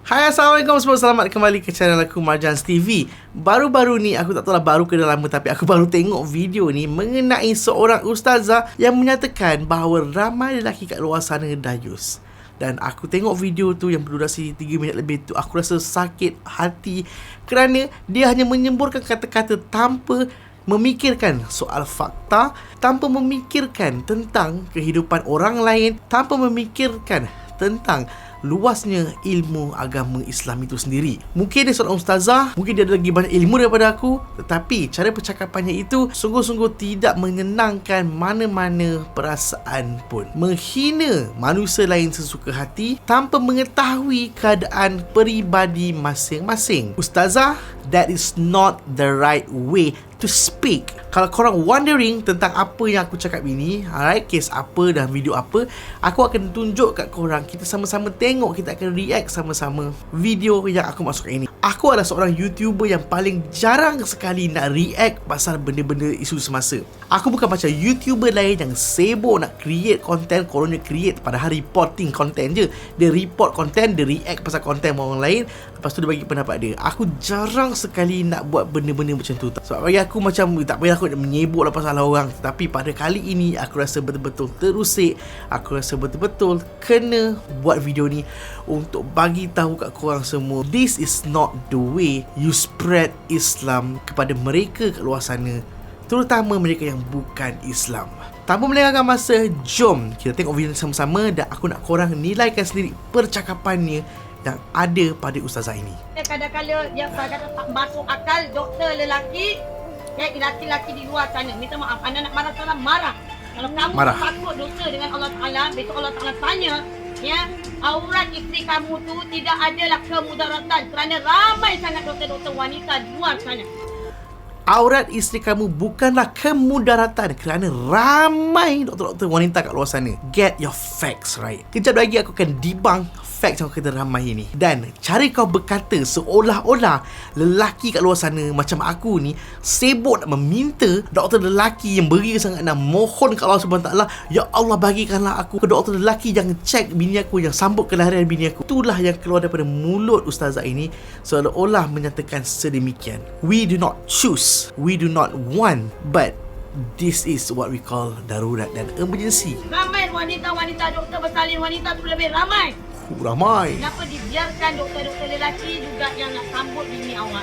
Hai, Assalamualaikum semua. Selamat kembali ke channel aku, Marjans TV. Baru-baru ni, aku tak tahu lah baru ke dah lama, tapi aku baru tengok video ni mengenai seorang ustazah yang menyatakan bahawa ramai lelaki kat luar sana dayus. Dan aku tengok video tu yang berdurasi 3 minit lebih tu, aku rasa sakit hati kerana dia hanya menyemburkan kata-kata tanpa memikirkan soal fakta, tanpa memikirkan tentang kehidupan orang lain, tanpa memikirkan tentang luasnya ilmu agama Islam itu sendiri. Mungkin dia seorang ustazah, mungkin dia ada lagi banyak ilmu daripada aku, tetapi cara percakapannya itu sungguh-sungguh tidak menyenangkan mana-mana perasaan pun. Menghina manusia lain sesuka hati tanpa mengetahui keadaan peribadi masing-masing. Ustazah, that is not the right way to speak. Kalau korang wondering tentang apa yang aku cakap ini, alright, case apa dan video apa, aku akan tunjuk kat korang. Kita sama-sama tengok, kita akan react sama-sama video yang aku masukkan ini. Aku adalah seorang YouTuber yang paling jarang sekali nak react pasal benda-benda isu semasa. Aku bukan macam YouTuber lain yang sibuk nak create content, korangnya create padahal reporting content je. Dia report content, dia react pasal content orang lain, lepas tu dia bagi pendapat dia. Aku jarang sekali nak buat benda-benda macam tu. Sebab bagi aku macam tak payah aku nak menyebut lah pasal orang. Tapi pada kali ini aku rasa betul-betul terusik. Aku rasa betul-betul kena buat video ni untuk bagi tahu kat korang semua, this is not the way you spread Islam kepada mereka kat luar sana, terutama mereka yang bukan Islam. Tanpa melengahkan masa, jom kita tengok video ni sama-sama dan aku nak korang nilaikan sendiri percakapannya yang ada pada ustazah ini. Kadang-kadang dia kadang tak masuk akal doktor lelaki, lelaki-lelaki di luar sana. Minta maaf, anda nak marah salah, marah. Kalau kamu takut dosa dengan Allah Ta'ala, besok Allah Ta'ala tanya, aurat isteri kamu tu tidak adalah kemudaratan kerana ramai sangat doktor-doktor wanita di luar sana. Aurat isteri kamu bukanlah kemudaratan kerana ramai doktor-doktor wanita kat luar sana. Get your facts right. Kejap lagi aku akan debunk facts yang kata ramai ini. Dan cara kau berkata seolah-olah lelaki kat luar sana macam aku ni sibuk nak meminta doktor lelaki yang beri sangat nak mohon kat Allah SWT, ya Allah bagikanlah aku ke doktor lelaki yang cek bini aku, yang sambut kelahiran bini aku. Itulah yang keluar daripada mulut ustazah ini, seolah-olah menyatakan sedemikian. We do not choose, we do not want, but this is what we call darurat dan emergency. Ramai wanita-wanita doktor bersalin wanita tu lebih ramai. Ramai. Kenapa dibiarkan doktor-doktor lelaki juga yang nak sambut bini awak?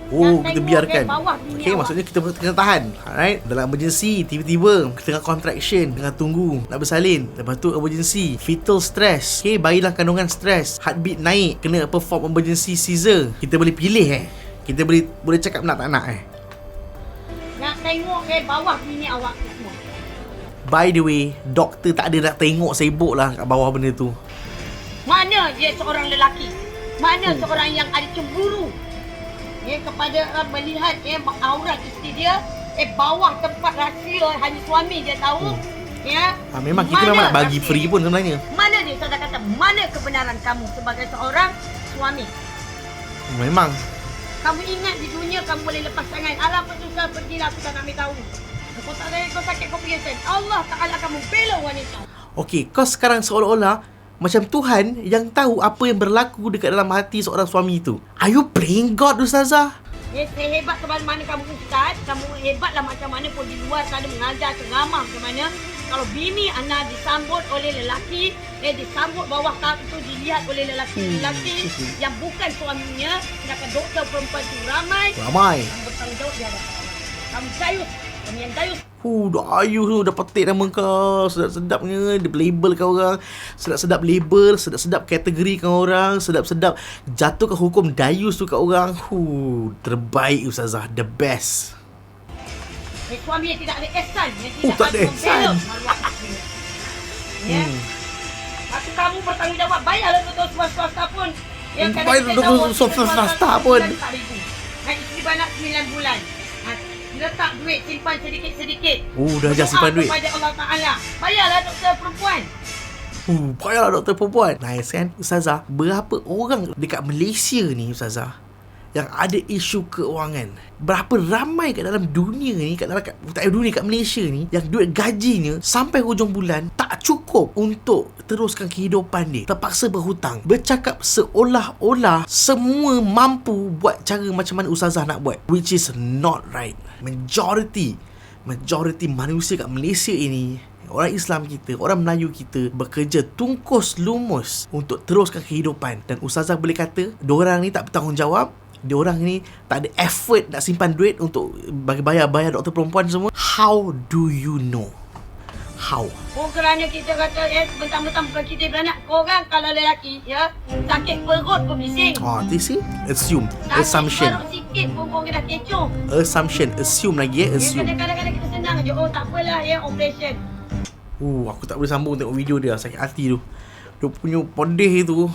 Oh, kita biarkan. Okay, awak. maksudnya kita kena tahan. Alright, dalam emergency, tiba-tiba tengah contraction, tengah tunggu nak bersalin, lepas tu emergency, fetal stress. Okay, bayi dalam kandungan stress, heartbeat naik, kena perform emergency Caesar. Kita boleh pilih kita boleh cakap nak tak nak Nak tengok bawah bini awak semua. By the way, doktor tak ada nak tengok, sibuk lah kat bawah benda tu. Mana dia seorang lelaki? Mana seorang yang ada cemburu kepada melihat aurat isteri dia bawah tempat rahsia hanya suami dia tahu. Memang kita memang nak bagi free pun sebenarnya. Mana dia ustazah kata, mana kebenaran kamu sebagai seorang suami? Memang kamu ingat di dunia kamu boleh lepas tangan. Alah susah, pergilah, aku tak nak ambil tahu. Kau tak ada, kau sakit, kau pergi sen. Allah Ta'ala akan membela wanita. Okey, kau sekarang seolah-olah macam Tuhan yang tahu apa yang berlaku dekat dalam hati seorang suami itu. Are you playing God, ustazah? Hebat ke mana kamu ustaz, kamu hebatlah macam mana pun di luar sana mengajar ceramah macam mana. Kalau bini anda disambut oleh lelaki, disambut bawah kaki itu dilihat oleh lelaki yang bukan suaminya, sedangkan doktor perempuan itu ramai. Kamu bertanggungjawab di hadapan Allah. Kamu dayus, kamu yang dayus. Dayus tu dah petik nama kau. Sedap-sedapnya dia label kau orang. Sedap-sedap label, sedap-sedap kategori kau orang, sedap-sedap jatuhkan hukum dayus tu kat orang. Terbaik ustazah, the best. Suami yang tidak ada ihsan, yang tidak tak ada ihsan. Lepas kamu bertanggungjawab, bayarlah doktor swasta pun. Bayar doktor swasta pun. Isteri beranak 9 bulan. Letak duit, simpan sedikit-sedikit. Dah ajar simpan duit kepada Allah Ta'ala. Bayarlah doktor perempuan. Bayarlah doktor perempuan. Nice kan ustazah? Berapa orang dekat Malaysia ni ustazah yang ada isu keuangan. Berapa ramai kat dalam dunia ni, kat Malaysia ni, yang duit gajinya sampai hujung bulan tak cukup untuk teruskan kehidupan dia, terpaksa berhutang. Bercakap seolah-olah semua mampu buat cara macam mana ustazah nak buat, which is not right. Majority manusia kat Malaysia ini, orang Islam kita, orang Melayu kita, bekerja tungkus lumus untuk teruskan kehidupan. Dan ustazah boleh kata diorang ni tak bertanggungjawab, diorang ni tak ada effort nak simpan duit untuk bagi bayar doktor perempuan semua. How do you know? How? Kerana kita kata bentang-bentang bukan kita beranak. Korang kalau lelaki sakit perut pun bising. This is assume, sakit assumption. perut sikit pun korang dah kecoh. Assume lagi assume. Kadang-kadang kita senang je. Tak apalah operation. Aku tak boleh sambung tengok video dia, sakit hati tu. Dia punya podeh tu.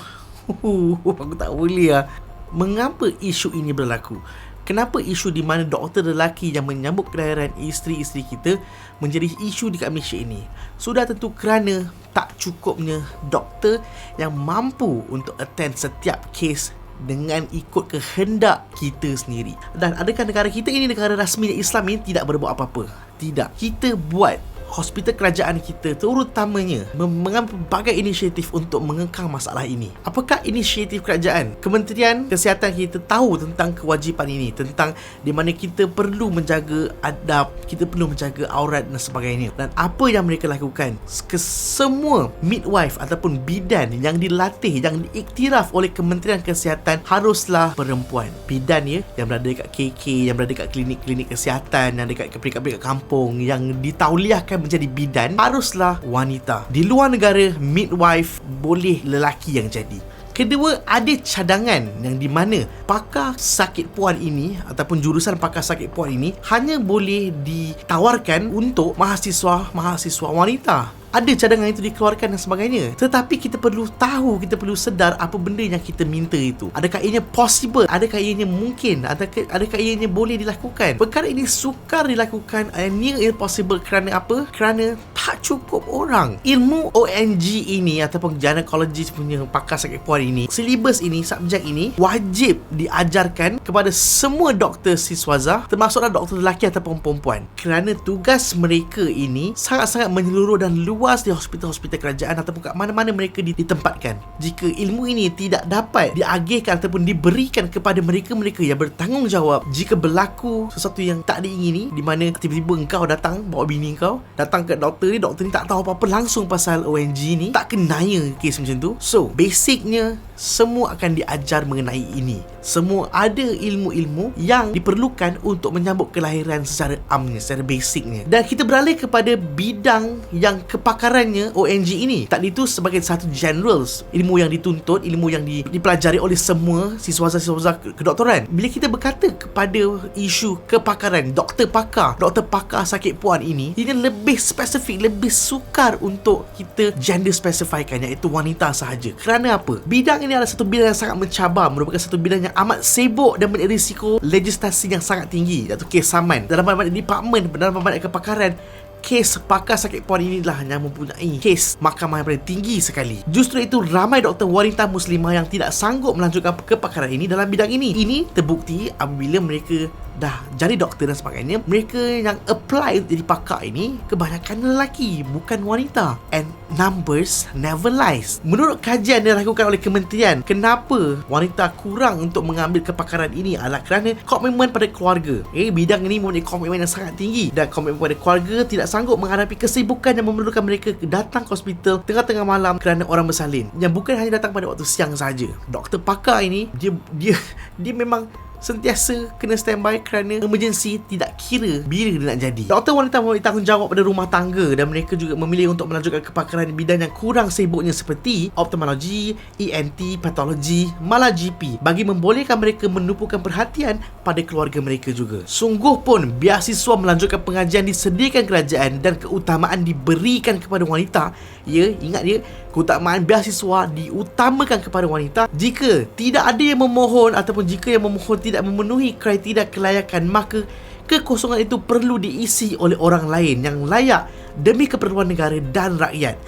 Aku tak boleh lah. Mengapa isu ini berlaku? Kenapa isu di mana doktor lelaki yang menyambut kelahiran isteri-isteri kita menjadi isu dekat Malaysia ini? Sudah tentu kerana tak cukupnya doktor yang mampu untuk attend setiap kes dengan ikut kehendak kita sendiri. Dan adakah negara kita ini negara rasmi Islam ini tidak berbuat apa-apa? Tidak. Kita buat hospital kerajaan kita terutamanya mengambil berbagai inisiatif untuk mengekang masalah ini. Apakah inisiatif kerajaan? Kementerian Kesihatan kita tahu tentang kewajipan ini, tentang di mana kita perlu menjaga adab, kita perlu menjaga aurat dan sebagainya. Dan apa yang mereka lakukan? Semua midwife ataupun bidan yang dilatih, yang diiktiraf oleh Kementerian Kesihatan haruslah perempuan. Bidan yang berada dekat KK, yang berada dekat klinik-klinik kesihatan, yang dekat peringkat-peringkat kampung, yang ditauliahkan menjadi bidan haruslah wanita. Di luar negara, midwife boleh lelaki yang jadi. Kedua, ada cadangan yang di mana pakar sakit puan ini ataupun jurusan pakar sakit puan ini hanya boleh ditawarkan untuk mahasiswa wanita. Ada cadangan itu dikeluarkan dan sebagainya. Tetapi kita perlu tahu, kita perlu sedar apa benda yang kita minta itu. Adakah ianya possible? Adakah ianya mungkin? Adakah ianya boleh dilakukan? Perkara ini sukar dilakukan, near impossible. Kerana apa? Kerana tak cukup orang. Ilmu ONG ini ataupun gynecologist punya pakar sakit puan ini, silibus ini, subjek ini wajib diajarkan kepada semua doktor siswazah, termasuklah doktor lelaki ataupun perempuan. Kerana tugas mereka ini sangat-sangat menyeluruh dan luas di hospital-hospital kerajaan ataupun kat mana-mana mereka ditempatkan. Jika ilmu ini tidak dapat diagihkan ataupun diberikan kepada mereka-mereka yang bertanggungjawab, jika berlaku sesuatu yang tak diingini, di mana tiba-tiba engkau datang bawa bini kau, datang ke doktor ni tak tahu apa-apa langsung pasal ONG ni, tak kenanya kes macam tu. So, basicnya semua akan diajar mengenai ini. Semua ada ilmu-ilmu yang diperlukan untuk menyambut kelahiran secara amnya, secara basicnya. Dan kita beralih kepada bidang yang kepakarannya ONG ini. Tadi itu sebagai satu generals, ilmu yang dituntut, ilmu yang dipelajari oleh semua siswa-siswa kedoktoran. Bila kita berkata kepada isu kepakaran, doktor pakar sakit puan ini lebih spesifik, lebih sukar untuk kita gender specifykan, iaitu wanita sahaja. Kerana apa? Bidang ini adalah satu bidang yang sangat mencabar, merupakan satu bidang yang amat sibuk dan berisiko legislasi yang sangat tinggi, iaitu kes saman. Dalam departmen, dalam kepakaran, kes pakar sakit puan inilah yang mempunyai kes mahkamah yang paling tinggi sekali. Justru itu ramai doktor wanita muslimah yang tidak sanggup melanjutkan kepakaran ini dalam bidang ini. Ini terbukti apabila mereka dah jadi doktor dan sebagainya, mereka yang apply jadi pakar ini kebanyakan lelaki, bukan wanita. And numbers never lies. Menurut kajian yang dilakukan oleh kementerian, kenapa wanita kurang untuk mengambil kepakaran ini adalah kerana komitmen pada keluarga. Bidang ini mempunyai komitmen yang sangat tinggi, dan komitmen pada keluarga tidak sanggup menghadapi kesibukan yang memerlukan mereka datang ke hospital tengah-tengah malam kerana orang bersalin, yang bukan hanya datang pada waktu siang saja. Doktor pakar ini dia memang sentiasa kena standby kerana emergency, tidak kira bila dia nak jadi. Doktor wanita memiliki tanggungjawab pada rumah tangga, dan mereka juga memilih untuk melanjutkan kepakaran di bidang yang kurang sibuknya seperti ophthalmology, ENT, patologi, malah GP, bagi membolehkan mereka menumpukan perhatian pada keluarga mereka juga. Sungguh pun beasiswa melanjutkan pengajian disediakan kerajaan dan keutamaan diberikan kepada wanita. Ingat keutamaan beasiswa diutamakan kepada wanita. Jika tidak ada yang memohon ataupun jika yang memohon tidak memenuhi kriteria kelayakan, maka kekosongan itu perlu diisi oleh orang lain yang layak demi keperluan negara dan rakyat.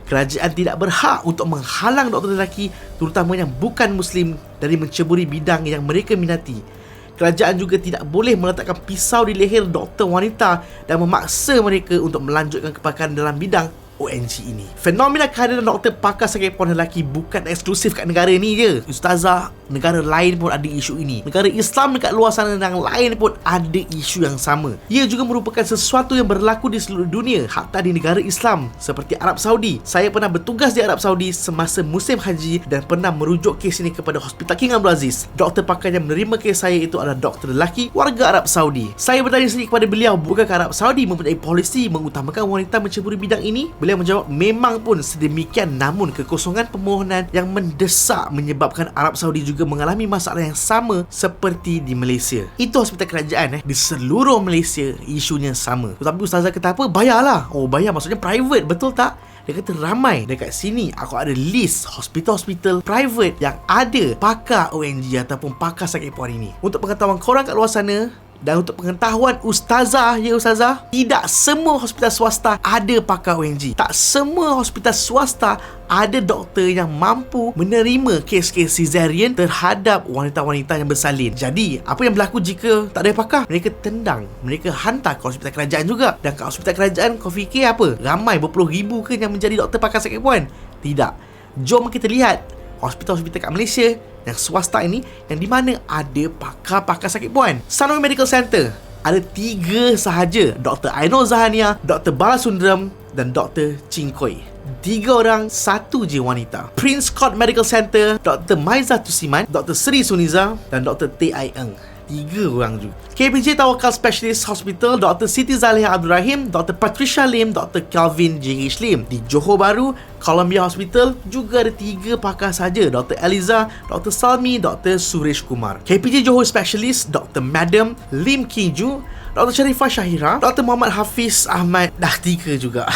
Kerajaan tidak berhak untuk menghalang doktor lelaki, terutama yang bukan Muslim, dari menceburi bidang yang mereka minati. Kerajaan juga tidak boleh meletakkan pisau di leher doktor wanita dan memaksa mereka untuk melanjutkan kepakaran dalam bidang ONG ini. Fenomena kehadiran doktor pakar sakit perempuan lelaki bukan eksklusif kat negara ni je. Ustazah, negara lain pun ada isu ini. Negara Islam dekat luar sana yang lain pun ada isu yang sama. Ia juga merupakan sesuatu yang berlaku di seluruh dunia, hatta di negara Islam seperti Arab Saudi. Saya pernah bertugas di Arab Saudi semasa musim haji dan pernah merujuk kes ini kepada Hospital King Abdul Aziz. Doktor pakar yang menerima kes saya itu adalah doktor lelaki warga Arab Saudi. Saya bertanya sendiri kepada beliau, bukankah Arab Saudi mempunyai polisi mengutamakan wanita menceburi bidang ini? Beliau menjawab, memang pun sedemikian, namun kekosongan permohonan yang mendesak menyebabkan Arab Saudi juga mengalami masalah yang sama seperti di Malaysia. Itu hospital kerajaan di seluruh Malaysia isunya sama. Tetapi ustazah kata apa? Bayarlah. Oh, bayar maksudnya private, betul tak? Dia kata ramai. Dekat sini aku ada list hospital-hospital private yang ada pakar ONG ataupun pakar sakit perempuan ini. Untuk pengetahuan korang kat luar sana dan untuk pengetahuan ustazah, ya ustazah, tidak semua hospital swasta ada pakar ONG. Tak semua hospital swasta ada doktor yang mampu menerima kes-kes cesarean terhadap wanita-wanita yang bersalin. Jadi, apa yang berlaku jika tak ada pakar? Mereka tendang, mereka hantar ke hospital kerajaan juga. Dan kat hospital kerajaan, kau fikir apa? Ramai berpuluh ribu ke yang menjadi doktor pakar sakit perempuan? Tidak. Jom kita lihat hospital-hospital kat Malaysia yang swasta ini, yang di mana ada pakar-pakar sakit perempuan. Sanofi Medical Center ada 3 sahaja, Dr. Ainul Zahania, Dr. Balasundram dan Dr. Ching Koi. 3 orang, 1 je wanita. Prince Court Medical Center, Dr. Maiza Tusiman, Dr. Sri Suniza dan Dr. Teh Ai Eng. 3 orang juga. KPJ Tawakal Specialist Hospital, Dr. Siti Zaliha Abdul Rahim, Dr. Patricia Lim, Dr. Calvin J.H. Lim. Di Johor Bahru, Columbia Hospital juga ada 3 pakar saja, Dr. Eliza, Dr. Salmi, Dr. Suresh Kumar. KPJ Johor Specialist, Dr. Madam Lim Kiju, Dr. Sharifah Syahira, Dr. Muhammad Hafiz Ahmad, dah 3 juga.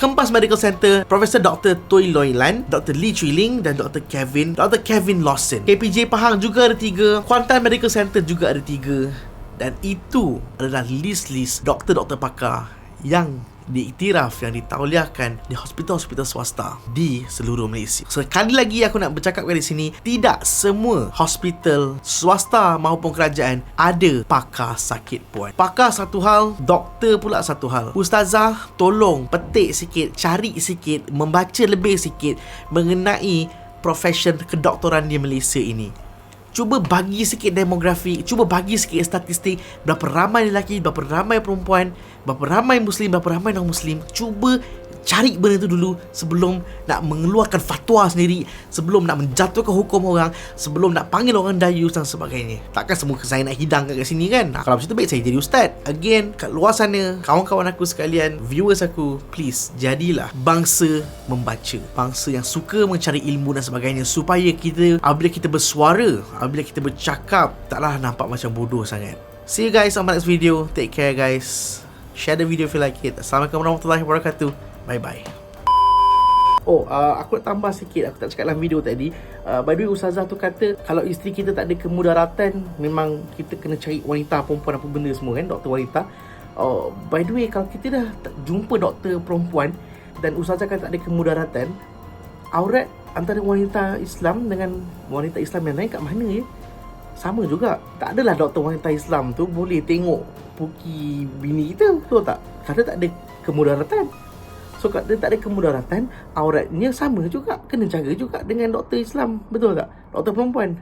Kempas Medical Center, Profesor Dr. Toi Loy Lan, Dr. Lee Chui Ling dan Dr. Kevin Lawson. KPJ Pahang juga ada 3, Kuantan Medical Center juga ada 3. Dan itu adalah list-list doktor-doktor pakar yang diiktiraf, yang ditauliahkan di hospital-hospital swasta di seluruh Malaysia. Sekali lagi aku nak bercakapkan di sini, tidak semua hospital swasta maupun kerajaan ada pakar sakit perempuan. Pakar satu hal, doktor pula satu hal. Ustazah, tolong petik sikit, cari sikit, membaca lebih sikit mengenai profession kedoktoran di Malaysia ini. Cuba bagi sikit demografi, cuba bagi sikit statistik, berapa ramai lelaki, berapa ramai perempuan, berapa ramai Muslim, berapa ramai non-Muslim. Cuba cari benda tu dulu sebelum nak mengeluarkan fatwa sendiri, sebelum nak menjatuhkan hukum orang, sebelum nak panggil orang dayus dan sebagainya. Takkan semua saya nak hidang kat sini kan? Kalau macam tu baik saya jadi ustaz. Again, kat luar sana, kawan-kawan aku sekalian, viewers aku, please jadilah bangsa membaca, bangsa yang suka mencari ilmu dan sebagainya, supaya kita, apabila kita bersuara, apabila kita bercakap, taklah nampak macam bodoh sangat. See you guys on my next video. Take care guys. Share the video if you like it. Assalamualaikum warahmatullahi wabarakatuh. Bye-bye. Aku nak tambah sikit. Aku tak cakap dalam video tadi. By the way, ustazah tu kata kalau isteri kita tak ada kemudaratan, memang kita kena cari wanita, perempuan, apa benda semua kan, doktor wanita. By the way, kalau kita dah jumpa doktor perempuan dan ustazah kata tak ada kemudaratan, aurat antara wanita Islam dengan wanita Islam yang lain kat mana ya? Sama juga. Tak adalah doktor wanita Islam tu boleh tengok puki bini kita, betul tak? Kata tak ada kemudaratan. So kalau dia tak ada kemudaratan, auratnya sama juga, kena jaga juga dengan doktor Islam, betul tak? Doktor perempuan.